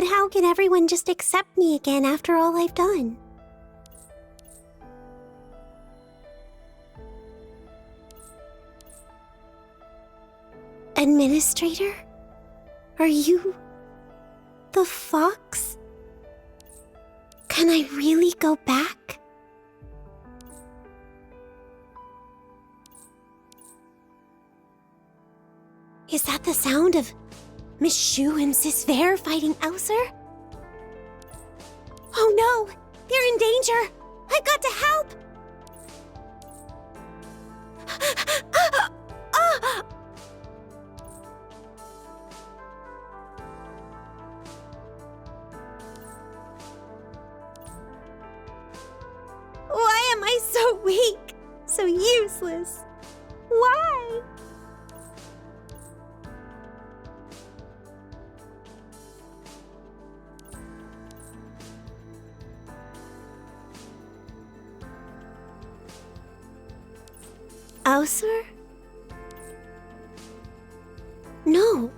But how can everyone just accept me again after all I've done? Administrator? Are you the fox? Can I really go back? Is that the sound of Miss Shu and Sis Vare fighting Aether? Oh no! They're in danger! I've got to help! Why am I so weak? So useless? Why? Aether? No,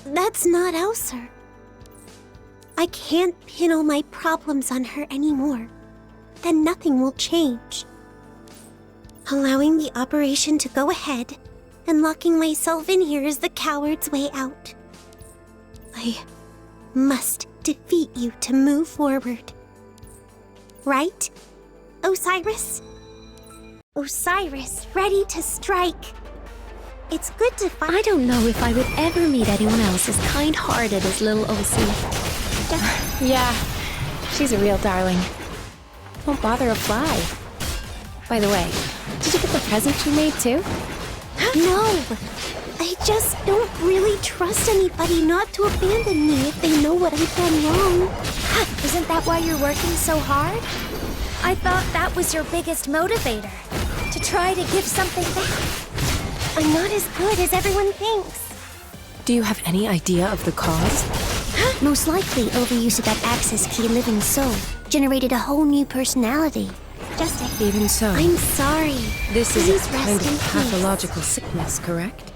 that's not Aether. I can't pin all my problems on her anymore. Then nothing will change. Allowing the operation to go ahead and locking myself in here is the coward's way out. I must defeat you to move forward. Right, Osiris? Osiris, ready to strike. It's good to find— I don't know if I would ever meet anyone else as kind-hearted as little OC. Yeah, she's a real darling. Won't bother a fly. By the way, did you get the present you made too? No! I just don't really trust anybody not to abandon me if they know what I've done wrong. Isn't that why you're working so hard? I thought that was your biggest motivator. To try to give something back. I'm not as good as everyone thinks. Do you have any idea of the cause? Most likely, overuse of that access key living soul generated a whole new personality. Even so, I'm sorry. This is Please a kind rest in of peace. pathological sickness, correct?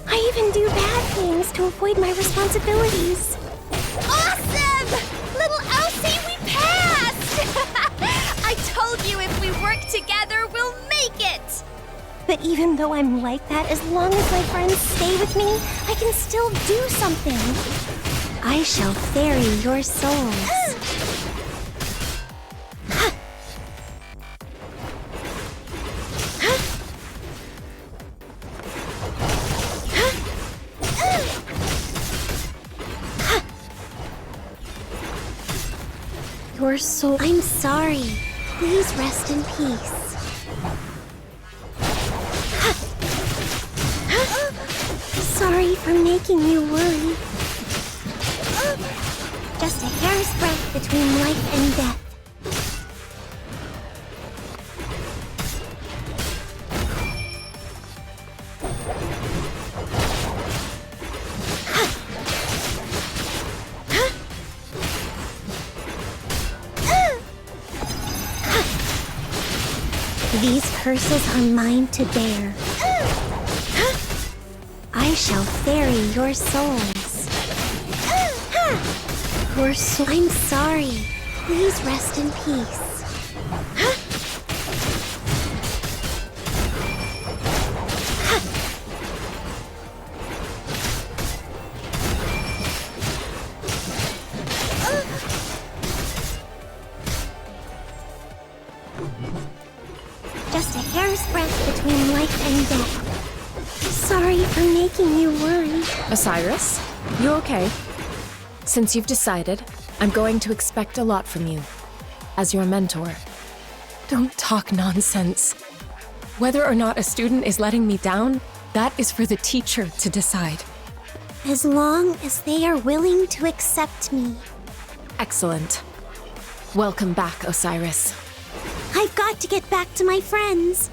I even do bad things to avoid my responsibilities. Awesome! Little Elsie, we passed! I told you if we work together, we'll make it! But even though I'm like that, as long as my friends stay with me, I can still do something. I shall ferry your souls. Your soul— I'm sorry. Please rest in peace. Sorry for making you worry. Just a hair's breadth between life and death. These curses are mine to bear. I shall ferry your souls. Your soul— I'm sorry. Please rest in peace. Just a hair's breadth between life and death. Sorry for making you worry. Osiris, you okay? Since you've decided, I'm going to expect a lot from you. As your mentor. Don't talk nonsense. Whether or not a student is letting me down, that is for the teacher to decide. As long as they are willing to accept me. Excellent. Welcome back, Osiris. I've got to get back to my friends.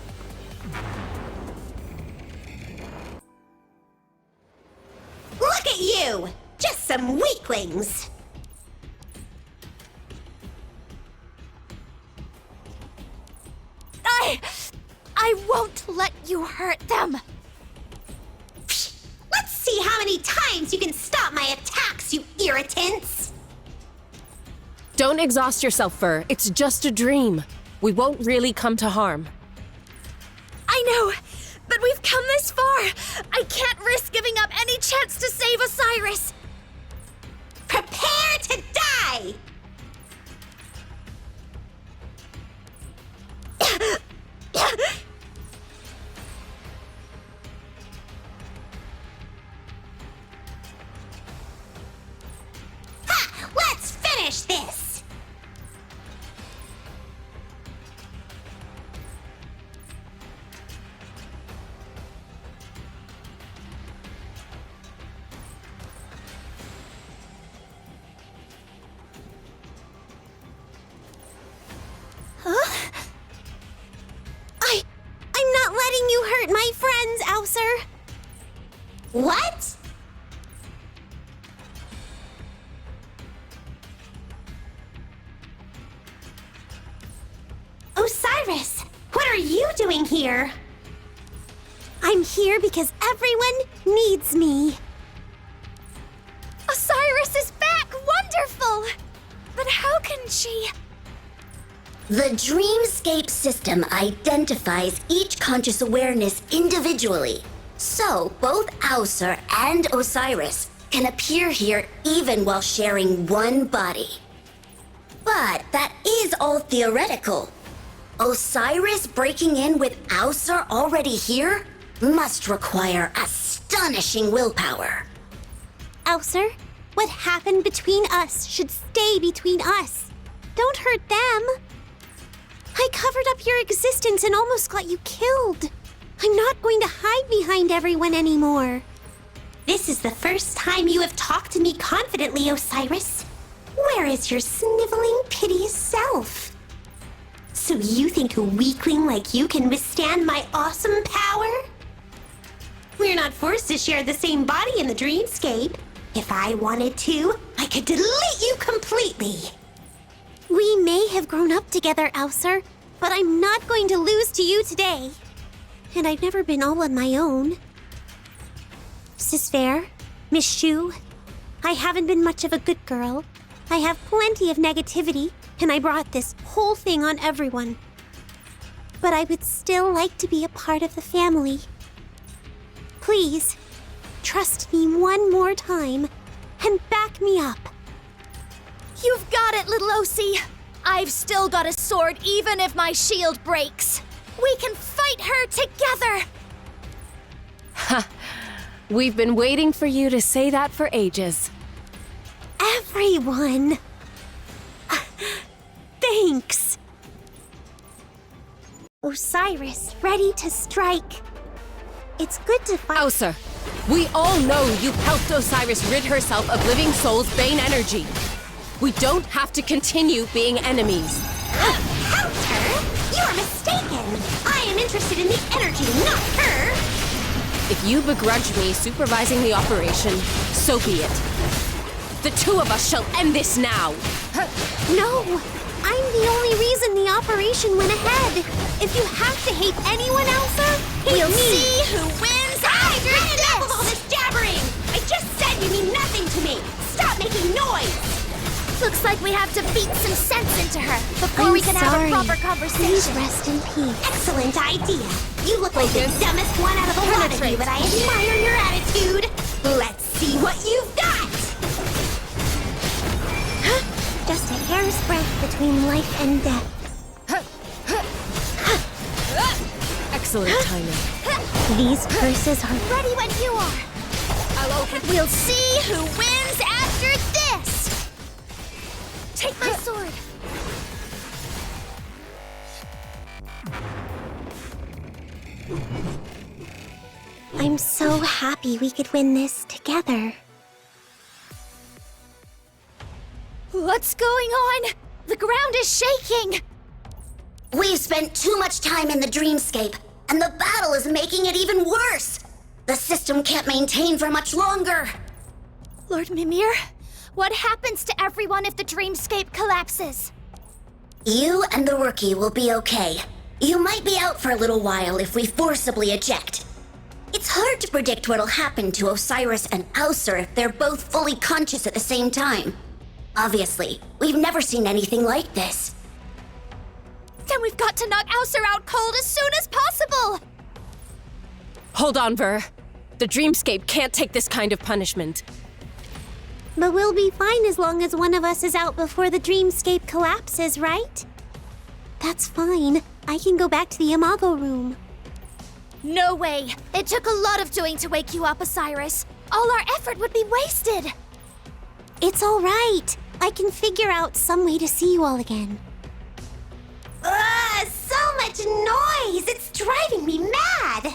Look at you! Just some weaklings! I won't let you hurt them! Let's see how many times you can stop my attacks, you irritants! Don't exhaust yourself, Fur. It's just a dream. We won't really come to harm. I know, but we've come this far. I can't risk giving up any chance to save Osiris. Prepare to die! Ha! Let's finish this! I'm not letting you hurt my friends, Aether. What? Osiris, what are you doing here? I'm here because everyone needs me. Osiris is back! Wonderful! But how can she... The Dreamscape system identifies each conscious awareness individually. So, both Aether and Osiris can appear here even while sharing one body. But that is all theoretical. Osiris breaking in with Aether already here must require astonishing willpower. Aether, what happened between us should stay between us. Don't hurt them. I covered up your existence and almost got you killed. I'm not going to hide behind everyone anymore. This is the first time you have talked to me confidently, Osiris. Where is your sniveling, piteous self? So you think a weakling like you can withstand my awesome power? We're not forced to share the same body in the dreamscape. If I wanted to, I could delete you completely. We may have grown up together, Aether, but I'm not going to lose to you today. And I've never been all on my own. Sis Fair, Miss Shu, I haven't been much of a good girl. I have plenty of negativity, and I brought this whole thing on everyone. But I would still like to be a part of the family. Please, trust me one more time, and back me up. You've got it, little Osi. I've still got a sword even if my shield breaks. We can fight her together! We've been waiting for you to say that for ages. Everyone! Thanks! Osiris, ready to strike. It's good to fight. Aether, we all know you helped Osiris rid herself of Living Soul's Bane energy. We don't have to continue being enemies. Helped her? You are mistaken. I am interested in the energy, not her. If you begrudge me supervising the operation, so be it. The two of us shall end this now. No! I'm the only reason the operation went ahead. If you have to hate anyone else, hate We'll me. see who wins after Enough of all this! this jabbering! I just said you mean nothing to me. Stop making noise. Looks like we have to beat some sense into her before I'm we can have sorry. a proper Please conversation. rest in peace. Excellent idea. You look like the Focus. dumbest one out of a lot of Penetrate. you, but I admire your attitude. Let's see what you've got. Just a hair's breadth between life and death. Excellent timing. These curses are Ready when you are. I'll open. We'll see who wins after this! Take my sword. I'm so happy we could win this together. What's going on? The ground is shaking. We've spent too much time in the dreamscape, and the battle is making it even worse. The system can't maintain for much longer. Lord Mimir, what happens to everyone if the dreamscape collapses? You and the rookie will be okay. You might be out for a little while if we forcibly eject. It's hard to predict what'll happen to Osiris and Aether if they're both fully conscious at the same time. Obviously, we've never seen anything like this. Then we've got to knock Aether out cold as soon as possible! Hold on, Ver. The dreamscape can't take this kind of punishment. But we'll be fine as long as one of us is out before the dreamscape collapses, right? That's fine. I can go back to the Imago room. No way! It took a lot of doing to wake you up, Osiris. All our effort would be wasted! It's all right. I can figure out some way to see you all again. Ugh, so much noise! It's driving me mad!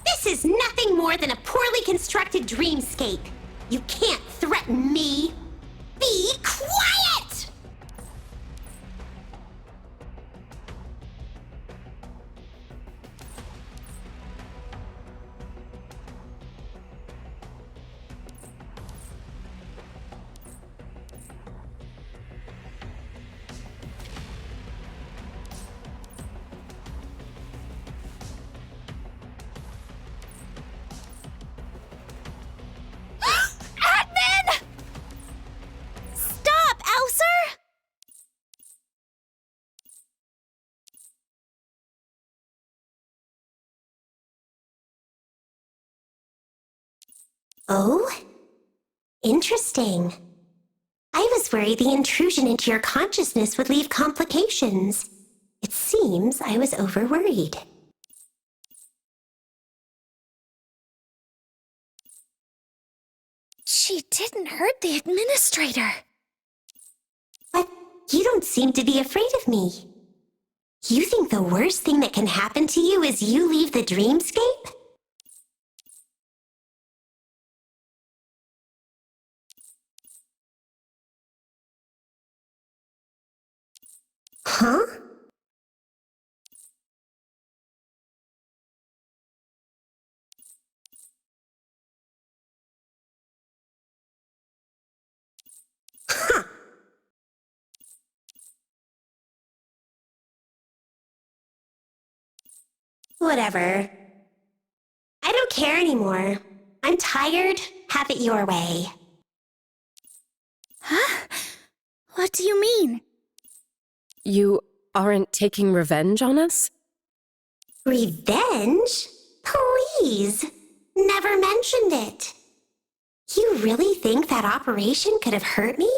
This is nothing more than a poorly constructed dreamscape. You can't threaten me. Be quiet! Admin! Stop, Aether! Oh? Interesting. I was worried the intrusion into your consciousness would leave complications. It seems I was overworried. She didn't hurt the administrator. But you don't seem to be afraid of me. You think the worst thing that can happen to you is you leave the dreamscape? Huh? Huh. Whatever. I don't care anymore. I'm tired. Have it your way. Huh? What do you mean? You aren't taking revenge on us? Revenge? Please. Never mentioned it. You really think that operation could have hurt me?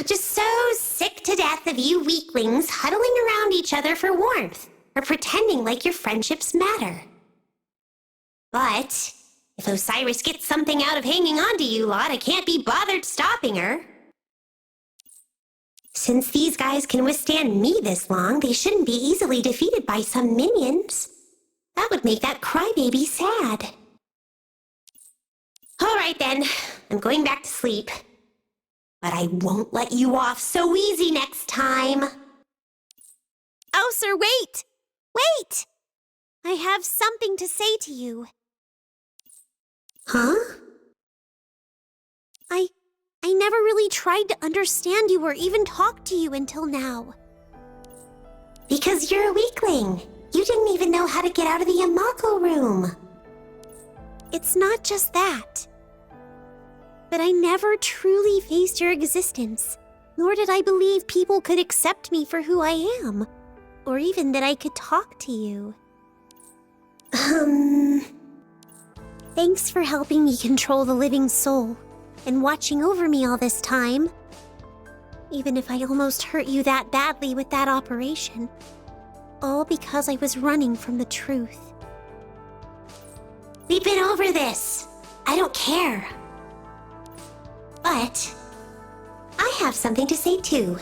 Just so sick to death of you weaklings huddling around each other for warmth, or pretending like your friendships matter. But if Osiris gets something out of hanging on to you lot, I can't be bothered stopping her. Since these guys can withstand me this long, they shouldn't be easily defeated by some minions. That would make that crybaby sad. All right then, I'm going back to sleep. But I won't let you off so easy next time. Aether, wait! Wait! I have something to say to you. Huh? I never really tried to understand you or even talk to you until now. Because you're a weakling. You didn't even know how to get out of the Imago room. It's not just that. But I never truly faced your existence, nor did I believe people could accept me for who I am, or even that I could talk to you. Thanks for helping me control the living soul, and watching over me all this time. Even if I almost hurt you that badly with that operation. All because I was running from the truth. We've been over this. I don't care. But I have something to say too.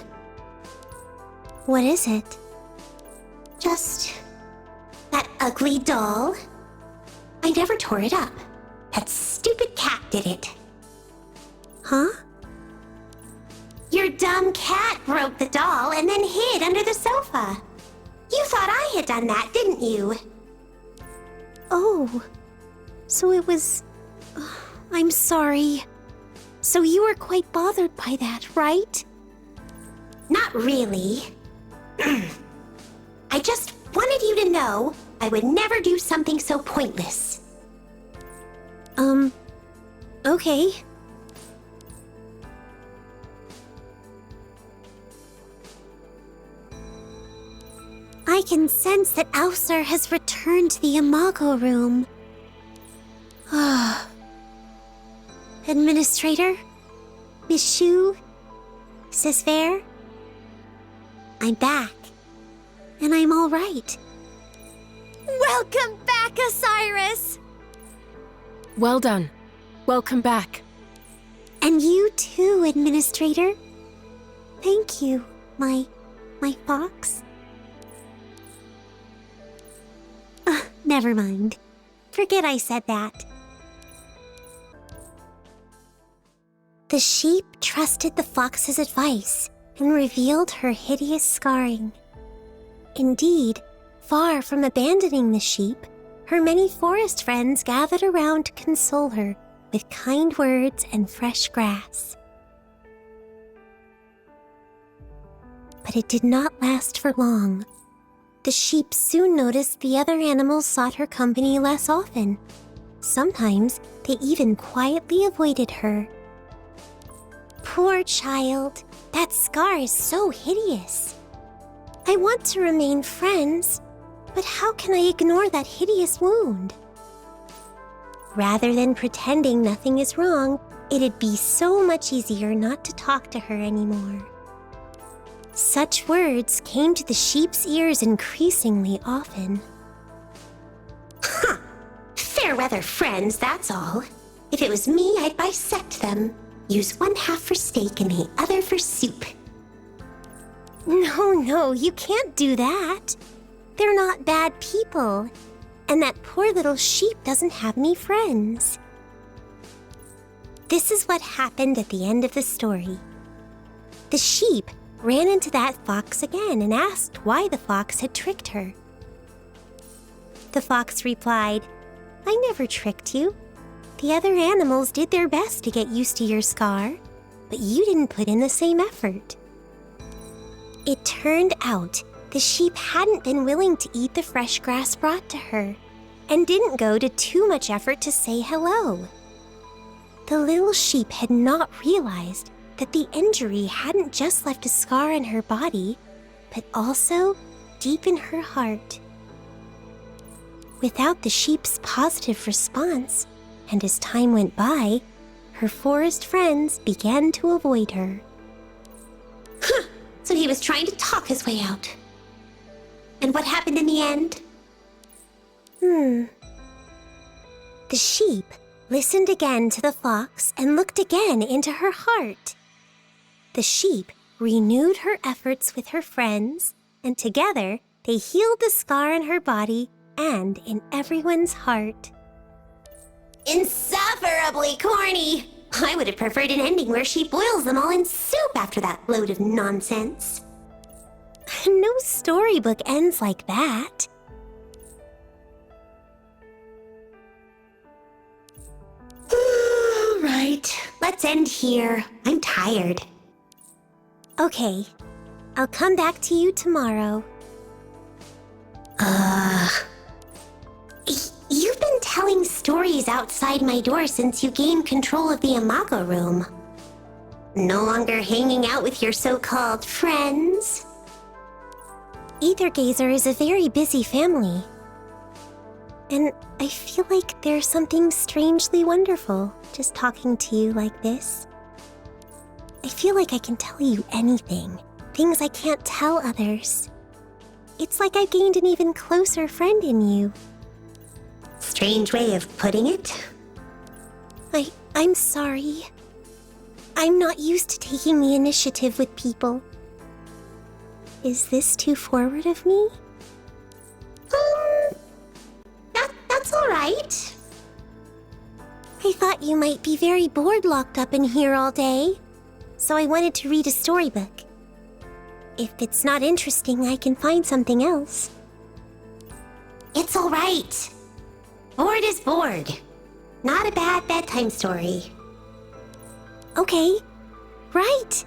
What is it? Just that ugly doll. I never tore it up. That stupid cat did it. Huh? Your dumb cat broke the doll and then hid under the sofa. You thought I had done that, didn't you? Oh. So it was... I'm sorry. So you were quite bothered by that, right? Not really. I just wanted you to know I would never do something so pointless. Okay. I can sense that Aether has returned to the Imago room. Administrator? Miss Shu? Sis Fair? I'm back. And I'm all right. Welcome back, Osiris! Well done. Welcome back. And you too, Administrator. Thank you, my fox. Never mind. Forget I said that. The sheep trusted the fox's advice and revealed her hideous scarring. Indeed, far from abandoning the sheep, her many forest friends gathered around to console her with kind words and fresh grass. But it did not last for long. The sheep soon noticed the other animals sought her company less often. Sometimes they even quietly avoided her. Poor child, that scar is so hideous. I want to remain friends, but how can I ignore that hideous wound? Rather than pretending nothing is wrong, it'd be so much easier not to talk to her anymore. Such words came to the sheep's ears increasingly often. Huh. Fair weather friends, that's all. If it was me, I'd bisect them. Use one half for steak and the other for soup. No, you can't do that. They're not bad people. And that poor little sheep doesn't have any friends. This is what happened at the end of the story. The sheep ran into that fox again and asked why the fox had tricked her. The fox replied, "I never tricked you. The other animals did their best to get used to your scar, but you didn't put in the same effort." It turned out the sheep hadn't been willing to eat the fresh grass brought to her and didn't go to too much effort to say hello. The little sheep had not realized that the injury hadn't just left a scar on her body, but also deep in her heart. Without the sheep's positive response, and as time went by, her forest friends began to avoid her. Huh. So he was trying to talk his way out. And what happened in the end? The sheep listened again to the fox and looked again into her heart. The sheep renewed her efforts with her friends, and together they healed the scar in her body and in everyone's heart. Insufferably corny! I would have preferred an ending where she boils them all in soup after that load of nonsense. No storybook ends like that. Right, let's end here. I'm tired. Okay, I'll come back to you tomorrow. You've been telling stories outside my door since you gained control of the Imago room. No longer hanging out with your so-called friends? Aether Gazer is a very busy family. And I feel like there's something strangely wonderful just talking to you like this. I feel like I can tell you anything, things I can't tell others. It's like I've gained an even closer friend in you. Strange way of putting it. I'm sorry. I'm not used to taking the initiative with people. Is this too forward of me? That's all right. I thought you might be very bored locked up in here all day, so I wanted to read a storybook. If it's not interesting, I can find something else. It's all right. Bored is bored. Not a bad bedtime story. Okay, right.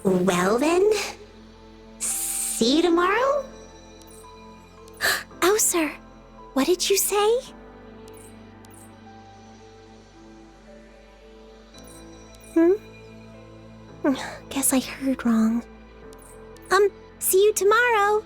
Well then, see you tomorrow? Aether, what did you say? Guess I heard wrong. See you tomorrow.